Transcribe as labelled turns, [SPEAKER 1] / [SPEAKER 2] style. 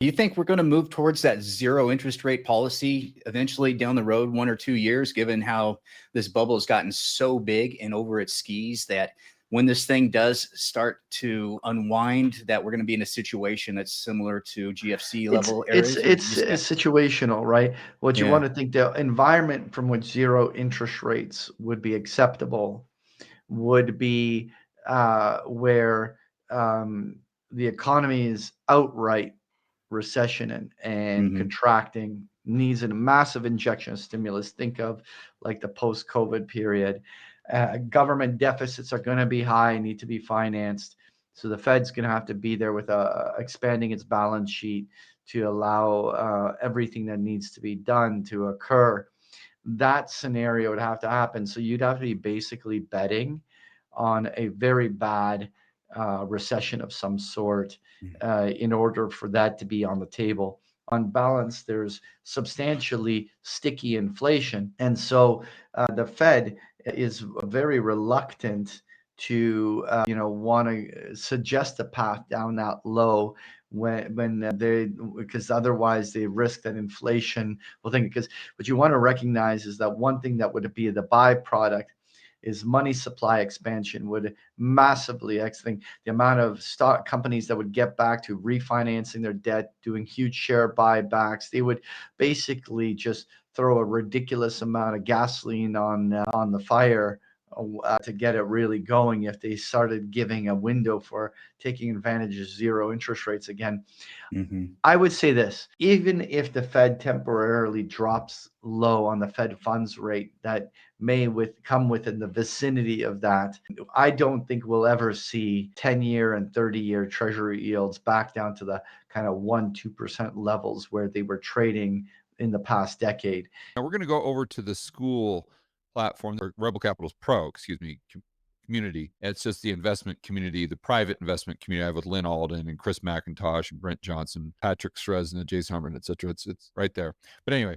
[SPEAKER 1] Do you think we're going to move towards that zero interest rate policy eventually down the road, 1 or 2 years, given how this bubble has gotten so big and over its skis that when this thing does start to unwind, that we're going to be in a situation that's similar to GFC
[SPEAKER 2] It's
[SPEAKER 1] level
[SPEAKER 2] it's
[SPEAKER 1] areas, or do you
[SPEAKER 2] it's
[SPEAKER 1] just can't?
[SPEAKER 2] situational, right? What you
[SPEAKER 1] Yeah.
[SPEAKER 2] want to think, the environment from which zero interest rates would be acceptable would be where um, the economy is outright recession and
[SPEAKER 1] Hmm.
[SPEAKER 2] contracting, needs a massive injection of stimulus. Think of like the post-COVID period. Government deficits are going to be high, need to be financed. So the Fed's going to have to be there with expanding its balance sheet to allow everything that needs to be done to occur. That scenario would have to happen. So you'd have to be basically betting on a very bad recession of some sort in order for that to be on the table. On balance, there's substantially sticky inflation. And so the Fed is very reluctant to want to suggest a path down that low when they, because otherwise they risk that inflation will think. Because what you want to recognize is that one thing that would be the byproduct is money supply expansion would massively, I think, the amount of stock companies that would get back to refinancing their debt, doing huge share buybacks. They would basically just throw a ridiculous amount of gasoline on the fire to get it really going if they started giving a window for taking advantage of zero interest rates again.
[SPEAKER 1] Hmm.
[SPEAKER 2] I would say this, even if the Fed temporarily drops low on the Fed funds rate, that may come within the vicinity of that. I don't think we'll ever see 10-year and 30-year treasury yields back down to the kind of 1-2% levels where they were trading in the past decade.
[SPEAKER 3] Now we're going to go over to the school platform, or Rebel Capital's Pro, excuse me, community. It's just the investment community, the private investment community I have with Lynn Alden and Chris McIntosh and Brent Johnson, Patrick Ceresna, Jason Harmon, et cetera. It's right there. But anyway,